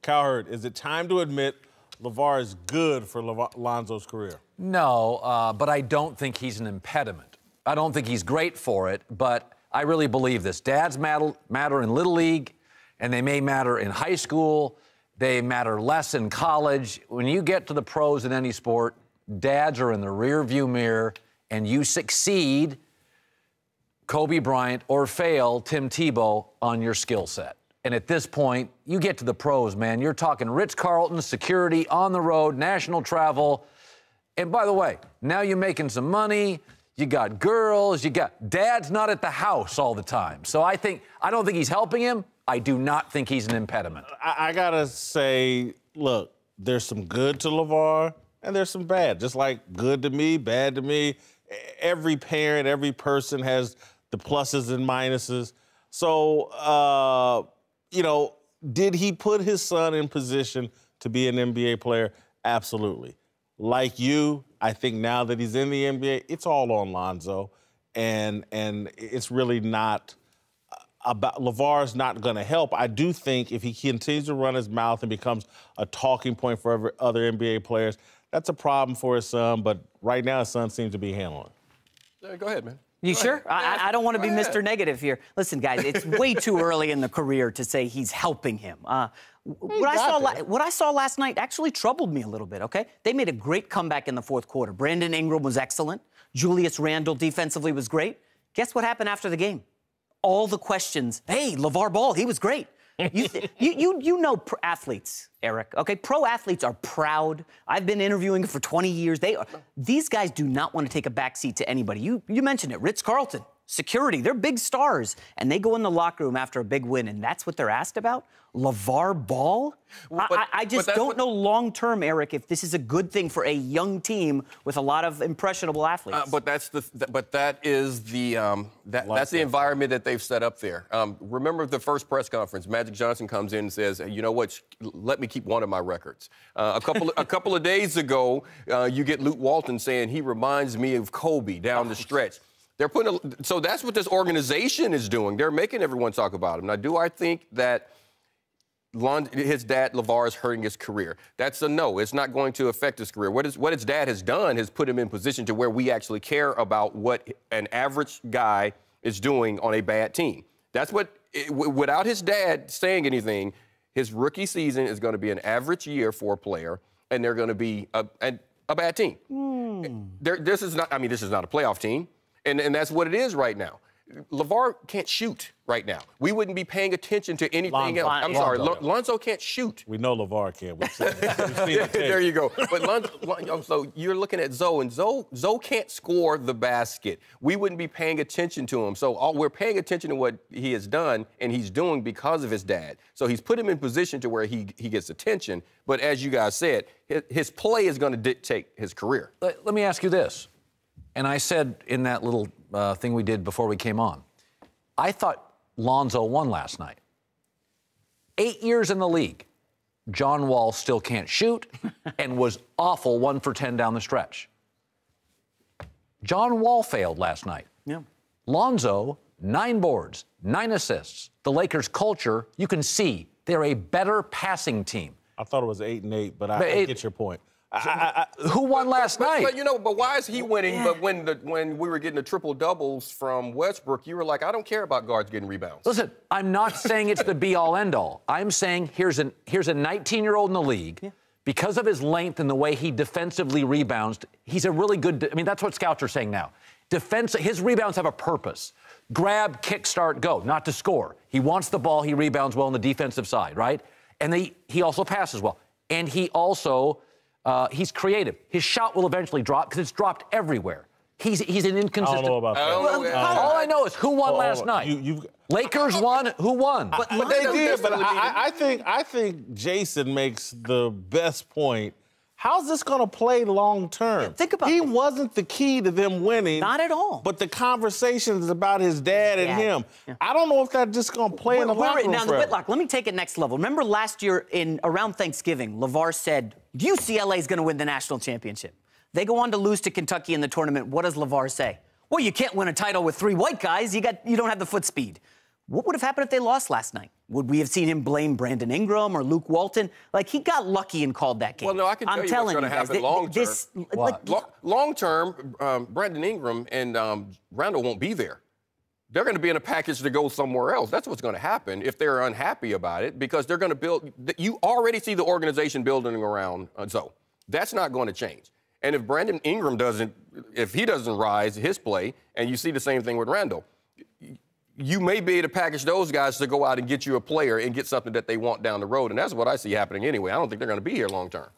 Cowherd, is it time to admit LaVar is good for Lonzo's career? No, but I don't think he's an impediment. I don't think he's great for it, but I really believe this. Dads matter in Little League, and they may matter in high school. They matter less in college. When you get to the pros in any sport, dads are in the rearview mirror, and you succeed, Kobe Bryant, or fail, Tim Tebow, on your skill set. And at this point, you get to the pros, man. You're talking Ritz-Carlton, security, on the road, national travel. And by the way, now you're making some money. You got girls. You got dad's not at the house all the time. So I don't think he's helping him. I do not think he's an impediment. I got to say, look, there's some good to LaVar and there's some bad. Just like good to me, bad to me. Every parent, every person has the pluses and minuses. So, did he put his son in position to be an NBA player? Absolutely. Like you, I think now that he's in the NBA, it's all on Lonzo. And it's really not about LaVar's not going to help. I do think if he continues to run his mouth and becomes a talking point for other NBA players, that's a problem for his son. But right now, his son seems to be handling it. Go ahead, man. You sure? I don't want to be Mr. Negative here. Listen, guys, it's way too early in the career to say he's helping him. What I saw last night actually troubled me a little bit, okay? They made a great comeback in the fourth quarter. Brandon Ingram was excellent. Julius Randle defensively was great. Guess what happened after the game? All the questions. Hey, LaVar Ball, he was great. You know athletes, Eric, okay? Pro athletes are proud. I've been interviewing for 20 years. These guys do not want to take a backseat to anybody. You mentioned it, Ritz-Carlton, security, they're big stars. And they go in the locker room after a big win, and that's what they're asked about? LaVar Ball? I just don't know long-term, Eric, if this is a good thing for a young team with a lot of impressionable athletes. That's the environment that they've set up there. Remember the first press conference, Magic Johnson comes in and says, you know what, let me keep one of my records. A couple of days ago, you get Luke Walton saying he reminds me of Kobe down the stretch. So that's what this organization is doing. They're making everyone talk about him. Now, do I think that his dad, LaVar, is hurting his career? That's a no. It's not going to affect his career. What his dad has done is put him in position to where we actually care about what an average guy is doing on a bad team. That's without his dad saying anything, his rookie season is going to be an average year for a player, and they're going to be a bad team. This is not a playoff team. And that's what it is right now. LaVar can't shoot right now. We wouldn't be paying attention to anything else. I'm sorry, Lonzo can't shoot. We know LaVar can. We've seen it. There you go. But so you're looking at Zoe, and Zoe can't score the basket. We wouldn't be paying attention to him. So we're paying attention to what he has done and he's doing because of his dad. So he's put him in position to where he gets attention. But as you guys said, his play is going to dictate his career. Let me ask you this. And I said in that little thing we did before we came on, I thought Lonzo won last night. 8 years in the league, John Wall still can't shoot and was awful 1 for 10 down the stretch. John Wall failed last night. Yeah. Lonzo, 9 boards, 9 assists. The Lakers' culture, you can see they're a better passing team. I thought it was 8-8, but I get your point. Who won last night? But why is he winning? Yeah. But when we were getting the triple doubles from Westbrook, you were like, I don't care about guards getting rebounds. Listen, I'm not saying it's the be-all, end-all. I'm saying here's a 19-year-old in the league. Yeah. Because of his length and the way he defensively rebounds, he's a really good. That's what scouts are saying now. His rebounds have a purpose. Grab, kick, start, go. Not to score. He wants the ball. He rebounds well on the defensive side, right? And he also passes well. And he also. He's creative. His shot will eventually drop because it's dropped everywhere. He's an inconsistent. I don't know about that. All I know is who won last night. Lakers won. Who won? But they did. But I think Jason makes the best point. How's this going to play long term? Yeah, think about He wasn't the key to them winning. Not at all. But the conversations about his dad and him. Yeah. I don't know if that's just going to play in the locker room Now, Whitlock, let me take it next level. Remember last year around Thanksgiving, LaVar said, UCLA is going to win the national championship. They go on to lose to Kentucky in the tournament. What does LaVar say? Well, you can't win a title with 3 white guys. You don't have the foot speed. What would have happened if they lost last night? Would we have seen him blame Brandon Ingram or Luke Walton? Like, he got lucky and called that game. Well, no, I can tell you what's going to happen long term. Long term, Brandon Ingram and Randall won't be there. They're going to be in a package to go somewhere else. That's what's going to happen if they're unhappy about it, because they're going to build. You already see the organization building around Zoe. That's not going to change. And if Brandon Ingram doesn't rise his play, and you see the same thing with Randall, you may be able to package those guys to go out and get you a player and get something that they want down the road. And that's what I see happening anyway. I don't think they're going to be here long term.